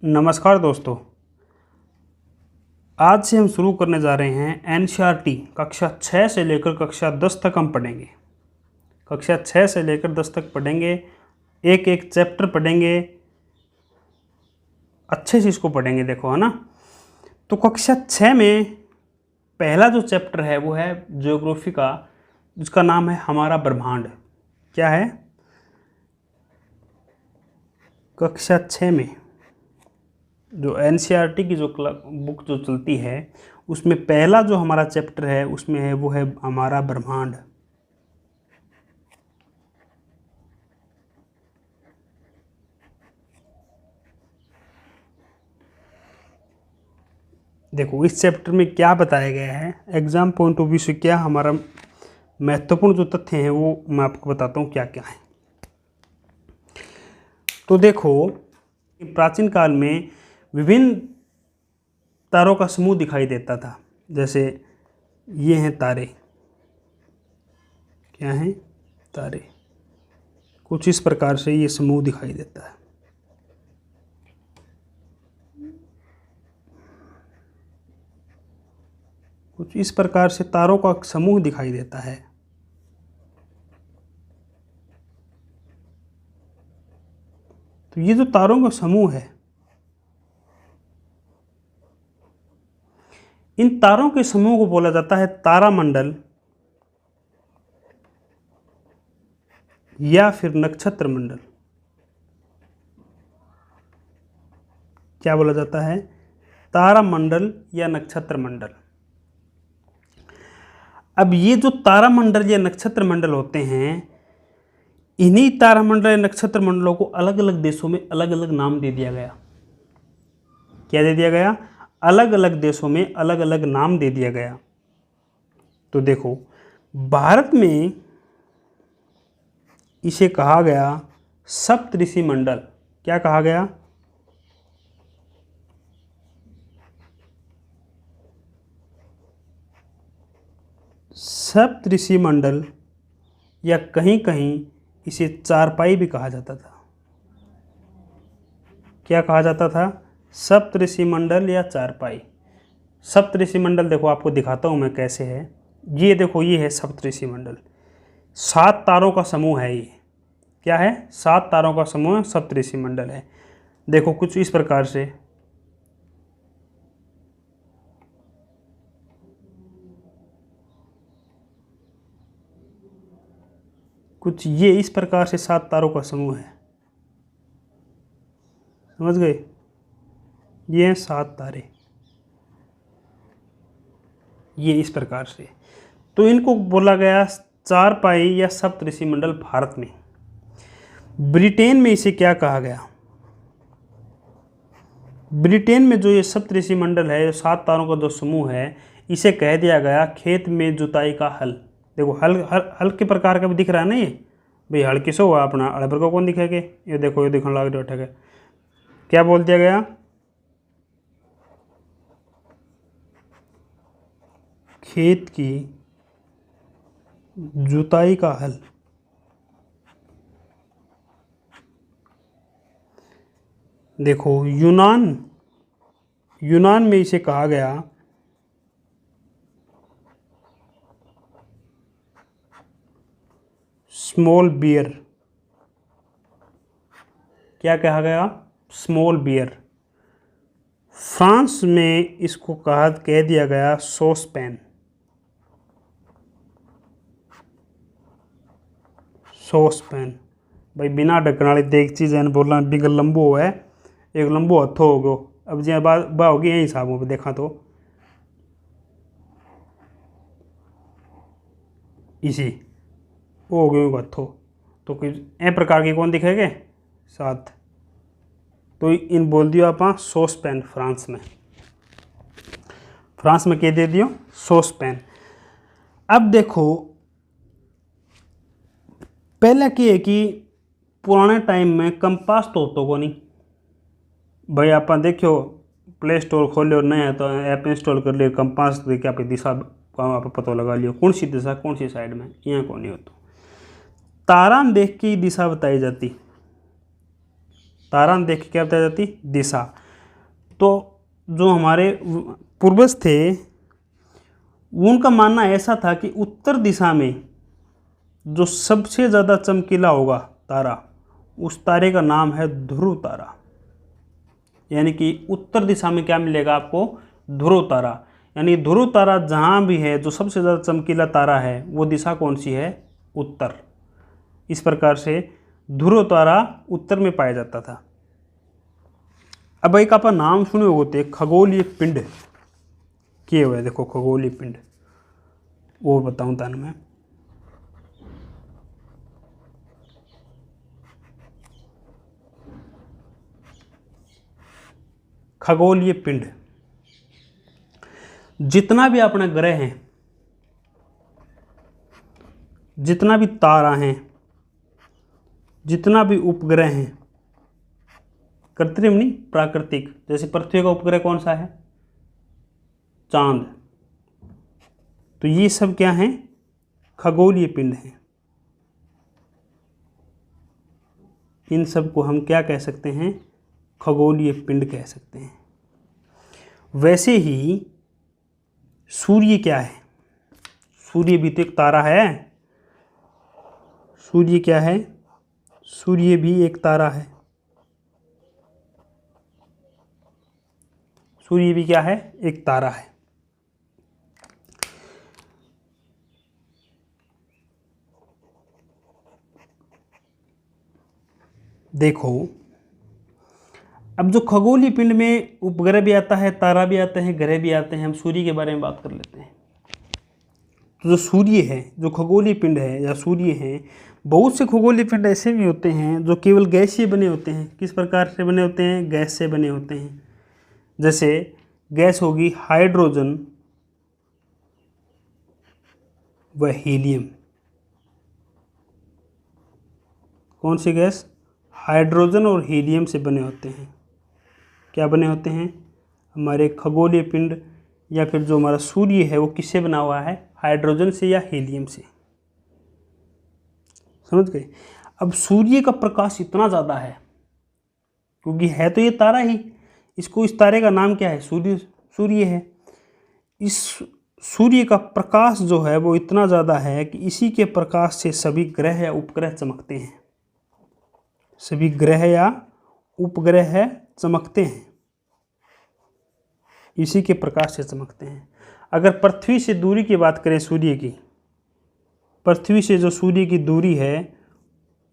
नमस्कार दोस्तों। आज से हम शुरू करने जा रहे हैं एनसीईआरटी कक्षा 6 से लेकर कक्षा 10 तक हम पढ़ेंगे। कक्षा 6 से लेकर 10 तक पढ़ेंगे, एक एक चैप्टर पढ़ेंगे, अच्छे से इसको पढ़ेंगे। देखो, है ना। तो कक्षा 6 में पहला जो चैप्टर है वो है ज्योग्राफी का, जिसका नाम है हमारा ब्रह्मांड। क्या है? कक्षा 6 में जो एनसीईआरटी की जो बुक जो चलती है उसमें पहला जो हमारा चैप्टर है उसमें है वो है हमारा ब्रह्मांड। देखो, इस चैप्टर में क्या बताया गया है, एग्जाम पॉइंट ऑफ व्यू से क्या हमारा महत्वपूर्ण जो तथ्य हैं वो मैं आपको बताता हूँ क्या क्या है। तो देखो, प्राचीन काल में विभिन्न तारों का समूह दिखाई देता था। जैसे ये हैं तारे। क्या हैं? तारे। कुछ इस प्रकार से ये समूह दिखाई देता है। कुछ इस प्रकार से तारों का समूह दिखाई देता है। तो ये जो तारों का समूह है, इन तारों के समूह को बोला जाता है तारामंडल या फिर नक्षत्र मंडल। क्या बोला जाता है? तारामंडल या नक्षत्र मंडल। अब ये जो तारामंडल या नक्षत्र मंडल होते हैं, इन्हीं तारामंडल या नक्षत्र मंडलों को अलग अलग देशों में अलग अलग नाम दे दिया गया। क्या दे दिया गया? अलग अलग देशों में अलग अलग नाम दे दिया गया। तो देखो, भारत में इसे कहा गया सप्तऋषि मंडल। क्या कहा गया? सप्तऋषि मंडल, या कहीं कहीं इसे चारपाई भी कहा जाता था। क्या कहा जाता था? सप्तऋषि मंडल या चारपाई। सप्तऋषि मंडल देखो, आपको दिखाता हूँ मैं कैसे है। ये देखो, ये है सप्तऋषि मंडल। 7 तारों का समूह है ये। क्या है? 7 तारों का समूह सप्तऋषि मंडल है। देखो, कुछ इस प्रकार से। कुछ ये इस प्रकार से 7 तारों का समूह है। समझ गए? ये हैं 7 तारे, ये इस प्रकार से। तो इनको बोला गया चारपाई या सप्तऋषि मंडल भारत में। ब्रिटेन में इसे क्या कहा गया? ब्रिटेन में जो ये सप्तऋषि मंडल है, 7 तारों का जो समूह है, इसे कह दिया गया खेत में जुताई का हल। देखो, हल के प्रकार का भी दिख रहा है ना ये भाई। हल किसो हुआ अपना, अड़बर को कौन दिखेगा? ये देखो, ये दिखने लग रहा है। क्या बोल दिया गया? खेत की जुताई का हल। देखो, यूनान में इसे कहा गया स्मॉल बियर। क्या कहा गया? Small beer. फ्रांस में इसको कह दिया गया सॉसपैन। सॉसपैन भाई, बिना ढक्कन वाली देगची जैन बोलना बिगल लंबो है, एक लंबो हथो हो गो। अब जो बात होगी यही हिसाबों पर देखा तो इसी वो हो गए हथो। तो ए प्रकार के कौन दिखेगे? 7। तो इन बोल दियो आप सॉसपैन। फ्रांस में कह दे दियो सॉसपैन। अब देखो, पहले की है कि पुराने टाइम में कंपास तो होतो को नहीं भाई। आप देखो, प्ले स्टोर खोलो नया तो ऐप इंस्टॉल कर लियो, कंपास देखिए आप दिशा का आप पता लगा लियो, कौन सी दिशा कौन सी साइड में, यहाँ कौन नहीं होता। तारा देख के दिशा बताई जाती। तारा देख के क्या बताई जाती? दिशा। तो जो हमारे पूर्वज थे उनका मानना ऐसा था कि उत्तर दिशा में जो सबसे ज़्यादा चमकीला होगा तारा, उस तारे का नाम है ध्रुव तारा। यानी कि उत्तर दिशा में क्या मिलेगा आपको? ध्रुव तारा। यानी ध्रुव तारा जहाँ भी है, जो सबसे ज़्यादा चमकीला तारा है, वो दिशा कौन सी है? उत्तर। इस प्रकार से ध्रुव तारा उत्तर में पाया जाता था। अब एक आप नाम सुने होते, खगोलीय पिंड किए हुए। देखो खगोलीय पिंड, वो बताऊं तान मैं। खगोलीय पिंड, जितना भी अपना ग्रह हैं, जितना भी तारा हैं, जितना भी उपग्रह हैं, कृत्रिम नहीं प्राकृतिक, जैसे पृथ्वी का उपग्रह कौन सा है? चांद। तो ये सब क्या हैं? खगोलीय पिंड हैं। इन सब को हम क्या कह सकते हैं? खगोलीय पिंड कह सकते हैं। वैसे ही सूर्य क्या है? सूर्य भी तो एक तारा है। सूर्य क्या है? सूर्य भी एक तारा है। सूर्य भी क्या है? एक तारा है। देखो, अब जो खगोलीय पिंड में उपग्रह भी आता है, तारा भी आता है, ग्रह भी आते हैं, हम सूर्य के बारे में बात कर लेते हैं। तो जो सूर्य है, जो खगोलीय पिंड है या सूर्य है, बहुत से खगोलीय पिंड ऐसे भी होते हैं जो केवल गैसीय बने होते हैं। किस प्रकार से बने होते हैं? गैस से बने होते हैं। जैसे गैस होगी हाइड्रोजन व हीलियम। कौन सी गैस? हाइड्रोजन और हीलियम से बने होते हैं। क्या बने होते हैं? हमारे खगोलीय पिंड या फिर जो हमारा सूर्य है वो किससे बना हुआ है? हाइड्रोजन से या हीलियम से। समझ गए? अब सूर्य का प्रकाश इतना ज़्यादा है, क्योंकि है तो ये तारा ही, इसको, इस तारे का नाम क्या है? सूर्य। सूर्य है। इस सूर्य का प्रकाश जो है वो इतना ज़्यादा है कि इसी के प्रकाश से सभी ग्रह या उपग्रह चमकते हैं। सभी ग्रह या उपग्रह चमकते हैं, इसी के प्रकाश से चमकते हैं। अगर पृथ्वी से दूरी की बात करें सूर्य की, पृथ्वी से जो सूर्य की दूरी है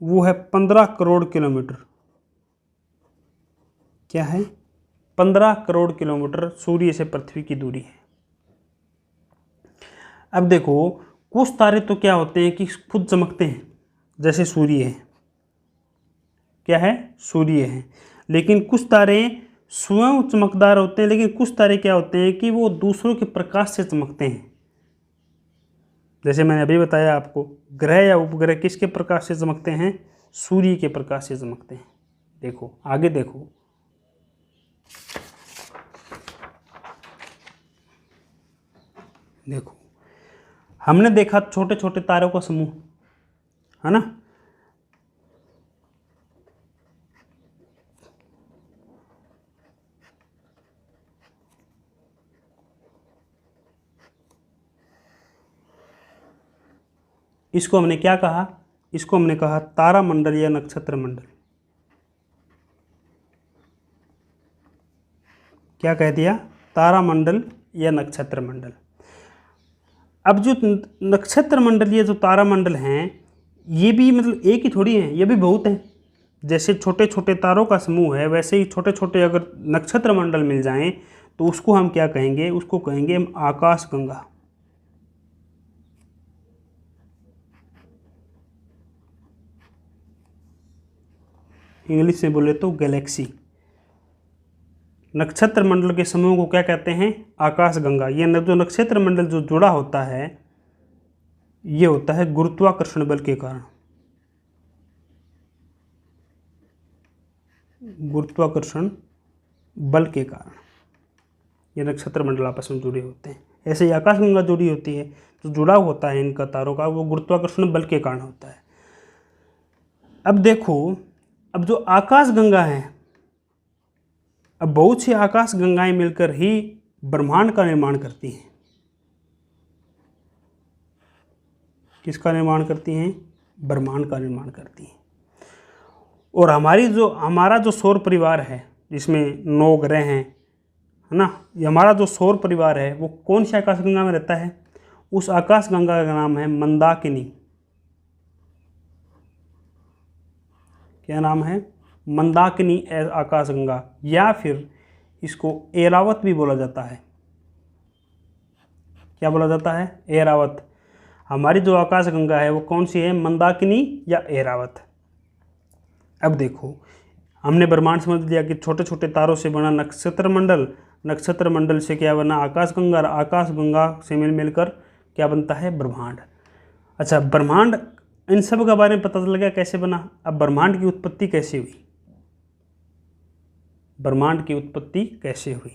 वो है 15 करोड़ किलोमीटर। क्या है? 15 करोड़ किलोमीटर सूर्य से पृथ्वी की दूरी है। अब देखो, कुछ तारे तो क्या होते हैं कि खुद चमकते हैं, जैसे सूर्य है। क्या है? सूर्य है। लेकिन कुछ तारे स्वयं चमकदार होते हैं, लेकिन कुछ तारे क्या होते हैं कि वो दूसरों के प्रकाश से चमकते हैं। जैसे मैंने अभी बताया आपको, ग्रह या उपग्रह किसके प्रकाश से चमकते हैं? सूर्य के प्रकाश से चमकते हैं। देखो आगे देखो, देखो हमने देखा छोटे छोटे तारों का समूह, है ना? इसको हमने क्या कहा? इसको हमने कहा तारामंडल या नक्षत्र मंडल। क्या कह दिया? तारामंडल या नक्षत्र मंडल। अब जो नक्षत्र मंडल या जो तारामंडल हैं, ये भी मतलब एक ही थोड़ी हैं, ये भी बहुत हैं। जैसे छोटे छोटे तारों का समूह है, वैसे ही छोटे छोटे अगर नक्षत्र मंडल मिल जाएं तो उसको हम क्या कहेंगे? उसको कहेंगे हम आकाश गंगा। इंग्लिश में बोले तो गैलेक्सी। नक्षत्र मंडल के समूह को क्या कहते हैं? आकाश गंगा। ये जो नक्षत्र मंडल जो जुड़ा होता है, ये होता है गुरुत्वाकर्षण बल के कारण। गुरुत्वाकर्षण बल के कारण ये नक्षत्र मंडल आपस में जुड़े होते हैं। ऐसे ही आकाशगंगा जुड़ी होती है, जो जुड़ा होता है इनका तारों का, वो गुरुत्वाकर्षण बल के कारण होता है। अब देखो, अब जो आकाशगंगा है, अब बहुत सी आकाश गंगाएं मिलकर ही ब्रह्मांड का निर्माण करती हैं। किसका निर्माण करती हैं? ब्रह्मांड का निर्माण करती हैं। और हमारा जो सौर परिवार है, जिसमें 9 ग्रह हैं, है ना, ये हमारा जो सौर परिवार है वो कौन सी आकाश गंगा में रहता है? उस आकाश गंगा का नाम है मंदाकिनी। क्या नाम है? मंदाकिनी आकाश गंगा, या फिर इसको एरावत भी बोला जाता है। क्या बोला जाता है? एरावत। हमारी जो आकाश गंगा है वो कौन सी है? मंदाकिनी या एरावत। अब देखो, हमने ब्रह्मांड समझ लिया कि छोटे छोटे तारों से बना नक्षत्र मंडल, नक्षत्र मंडल से क्या बना? आकाश गंगा, और आकाश गंगा से मिलकर क्या बनता है? ब्रह्मांड। अच्छा, ब्रह्मांड, इन सब के बारे में पता चल गया कैसे बना। अब ब्रह्मांड की उत्पत्ति कैसे हुई? ब्रह्मांड की उत्पत्ति कैसे हुई?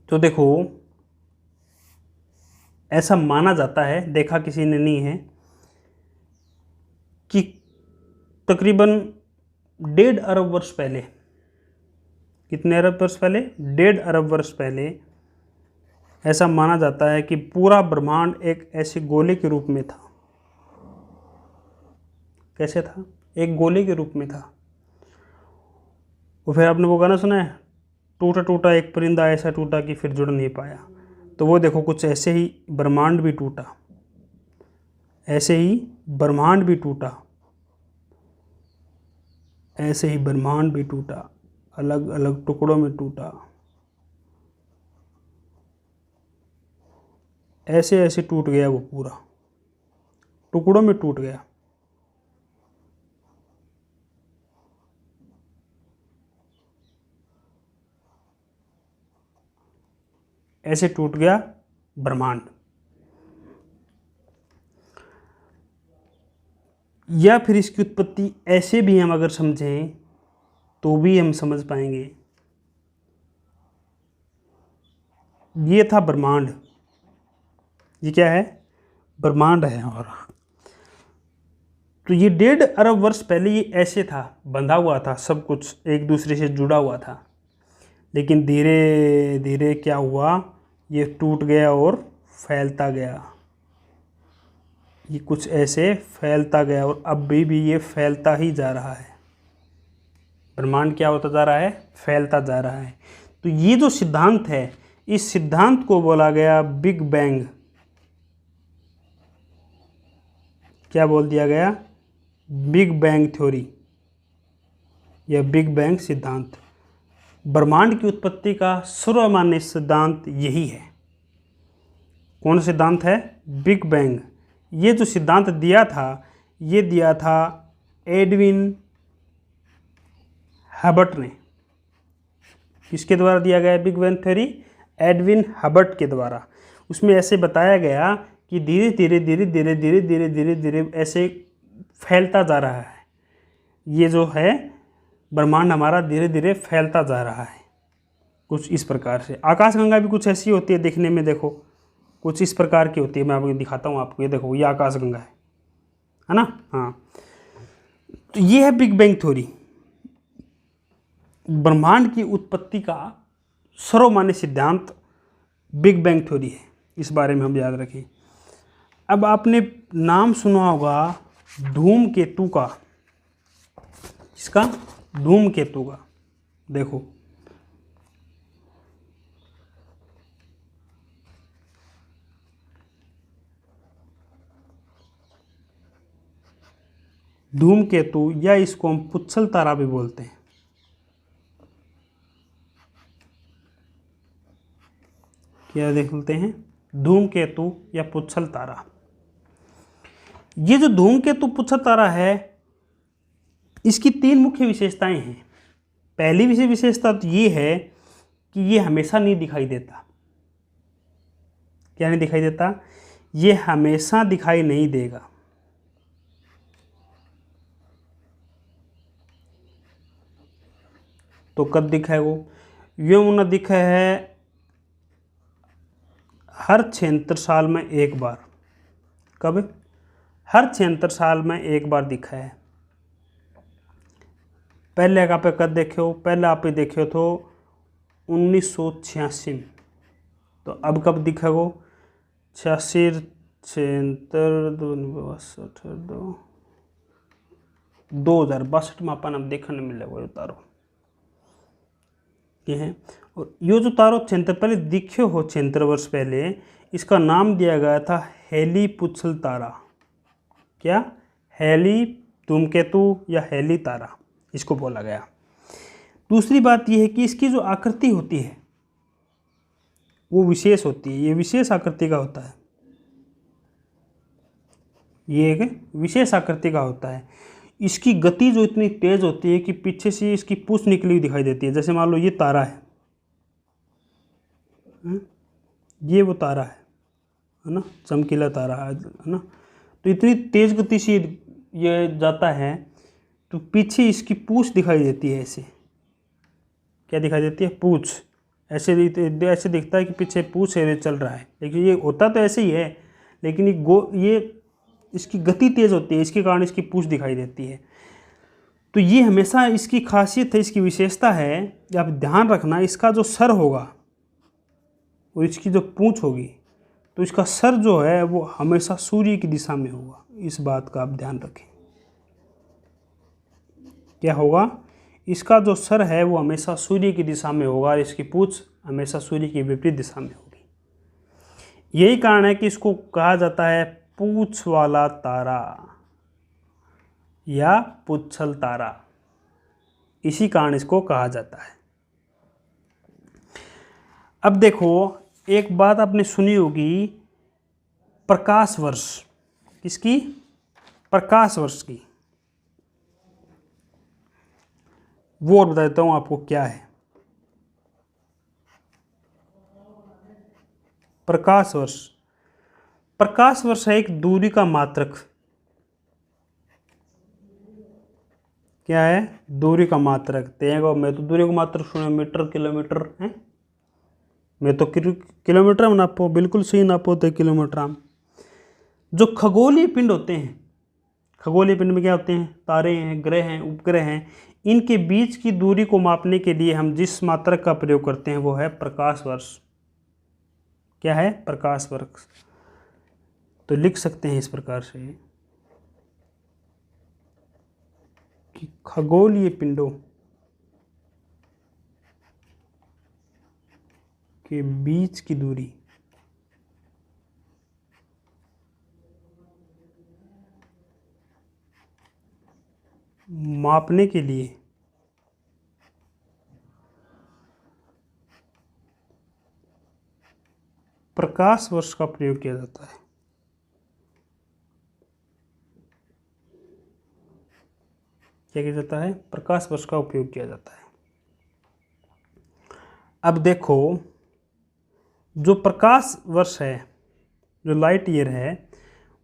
तो देखो, ऐसा माना जाता है, देखा किसी ने नहीं है, कि तकरीबन 1.5 अरब वर्ष पहले, कितने अरब वर्ष पहले? 1.5 अरब वर्ष पहले ऐसा माना जाता है कि पूरा ब्रह्मांड एक ऐसे गोले के रूप में था। कैसे था? एक गोले के रूप में था। और फिर आपने वो गाना सुना है, टूटा टूटा एक परिंदा ऐसा टूटा कि फिर जुड़ नहीं पाया। तो वो देखो, कुछ ऐसे ही ब्रह्मांड भी टूटा, ऐसे ही ब्रह्मांड भी टूटा, ऐसे ही ब्रह्मांड भी टूटा, अलग अलग टुकड़ों में टूटा, ऐसे ऐसे टूट गया, वो पूरा टुकड़ों में टूट गया। ऐसे टूट गया ब्रह्मांड। या फिर इसकी उत्पत्ति ऐसे भी हम अगर समझें तो भी हम समझ पाएंगे। ये था ब्रह्मांड, ये क्या है? ब्रह्मांड है। और तो ये 1.5 अरब वर्ष पहले ये ऐसे था, बंधा हुआ था, सब कुछ एक दूसरे से जुड़ा हुआ था। लेकिन धीरे धीरे क्या हुआ? ये टूट गया और फैलता गया। ये कुछ ऐसे फैलता गया, और अब भी ये फैलता ही जा रहा है। ब्रह्मांड क्या होता जा रहा है? फैलता जा रहा है। तो ये जो सिद्धांत है, इस सिद्धांत को बोला गया बिग बैंग। क्या बोल दिया गया? बिग बैंग थ्योरी या बिग बैंग सिद्धांत। ब्रह्मांड की उत्पत्ति का सर्वमान्य सिद्धांत यही है। कौन सिद्धांत है? Big bang. ये जो सिद्धांत दिया था, ये दिया था एडविन हबर्ट ने। किसके द्वारा दिया गया big bang theory? Edwin Hubert के द्वारा। उसमें ऐसे बताया गया कि धीरे धीरे धीरे धीरे धीरे धीरे धीरे धीरे ऐसे फैलता जा रहा है। ये जो है ब्रह्मांड हमारा धीरे धीरे फैलता जा रहा है, कुछ इस प्रकार से। आकाशगंगा भी कुछ ऐसी होती है दिखने में, देखो कुछ इस प्रकार की होती है। मैं आपको दिखाता हूँ आपको, ये देखो, ये आकाशगंगा है ना? हाँ, तो ये है बिग बैंग थ्योरी। ब्रह्मांड की उत्पत्ति का सर्वमान्य सिद्धांत बिग बैंग थ्योरी है। इस बारे में हम याद रखें। अब आपने नाम सुना होगा धूमकेतु का। किसका? धूमकेतु का। देखो, धूमकेतु, या इसको हम पुच्छल तारा भी बोलते हैं। क्या देखते हैं? धूमकेतु या पुच्छल तारा। ये जो धूमकेतु पुच्छल तारा है, इसकी 3 मुख्य विशेषताएं हैं। पहली विशेषता तो ये है कि ये हमेशा नहीं दिखाई देता। क्या नहीं दिखाई देता? ये हमेशा दिखाई नहीं देगा। तो कब दिखा है वो? यमुना दिखा है हर 76 साल में एक बार। कब? हर 76 साल में एक बार दिखा है। पहले आप कद देखो, पहले आप देखो तो 1986 में, तो अब कब दिखेगो 86 76 2062 में अपन अब देखने मिलेगा ये तारो ये है। और यो जो तारो 76 पहले दिखे हो 76 वर्ष पहले, इसका नाम दिया गया था हेली पुच्छल तारा। क्या? हेली धूमकेतु या हेली तारा इसको बोला गया। दूसरी बात यह है कि इसकी जो आकृति होती है वो विशेष होती है, ये विशेष आकृति का होता है, ये एक विशेष आकृति का होता है। इसकी गति जो इतनी तेज होती है कि पीछे से इसकी पूंछ निकली हुई दिखाई देती है। जैसे मान लो ये तारा है, ये वो तारा है ना, चमकीला तारा है ना, तो इतनी तेज गति से ये जाता है तो पीछे इसकी पूंछ दिखाई देती है। ऐसे क्या दिखाई देती है? पूंछ। ऐसे दिखता है कि पीछे पूंछ चल रहा है, लेकिन ये होता तो ऐसे ही है, लेकिन ये इसकी गति तेज होती है, इसके कारण इसकी पूंछ दिखाई देती है। तो ये हमेशा इसकी खासियत है, इसकी विशेषता है। आप ध्यान रखना, इसका जो सर होगा और इसकी जो पूंछ होगी, तो इसका सर जो है वो हमेशा सूर्य की दिशा में होगा। इस बात का आप ध्यान रखें। क्या होगा? इसका जो सर है वो हमेशा सूर्य की दिशा में होगा और इसकी पूंछ हमेशा सूर्य की विपरीत दिशा में होगी। यही कारण है कि इसको कहा जाता है पूंछ वाला तारा या पुच्छल तारा, इसी कारण इसको कहा जाता है। अब देखो, एक बात आपने सुनी होगी, प्रकाश वर्ष। किसकी? प्रकाश वर्ष की। वो और बता देता हूं आपको क्या है प्रकाश वर्ष। प्रकाश वर्ष है एक दूरी का मात्रक। क्या है? दूरी का मात्रक। देखो, मैं तो दूरी का मात्रक सुना, मीटर किलोमीटर है, मैं तो किलोमीटर में नापो, बिल्कुल सही नापो तो किलोमीटर। जो खगोलीय पिंड होते हैं, खगोलीय पिंड में क्या होते हैं? तारे हैं, ग्रह हैं, उपग्रह हैं। इनके बीच की दूरी को मापने के लिए हम जिस मात्रक का प्रयोग करते हैं वो है प्रकाश वर्ष। क्या है? प्रकाश वर्ष। तो लिख सकते हैं इस प्रकार से कि खगोलीय पिंडों के बीच की दूरी मापने के लिए प्रकाश वर्ष का प्रयोग किया जाता है। क्या किया जाता है? प्रकाश वर्ष का उपयोग किया जाता है। अब देखो, जो प्रकाश वर्ष है, जो लाइट ईयर है,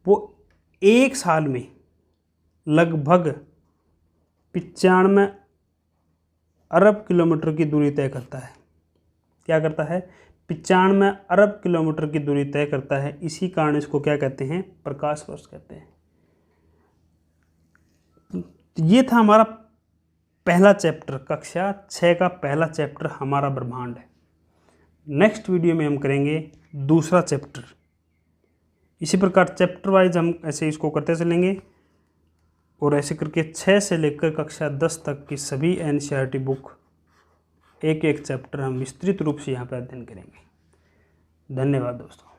वो एक साल में लगभग 95 अरब किलोमीटर की दूरी तय करता है। क्या करता है? 95 अरब किलोमीटर की दूरी तय करता है। इसी कारण इसको क्या कहते हैं? प्रकाश वर्ष कहते हैं। ये था हमारा पहला चैप्टर, कक्षा 6 का पहला चैप्टर हमारा ब्रह्मांड है। नेक्स्ट वीडियो में हम करेंगे दूसरा चैप्टर। इसी प्रकार चैप्टर वाइज हम ऐसे इसको करते चलेंगे और ऐसे करके 6 से लेकर कक्षा 10 तक की सभी NCERT बुक एक एक चैप्टर हम विस्तृत रूप से यहाँ पर अध्ययन करेंगे। धन्यवाद दोस्तों।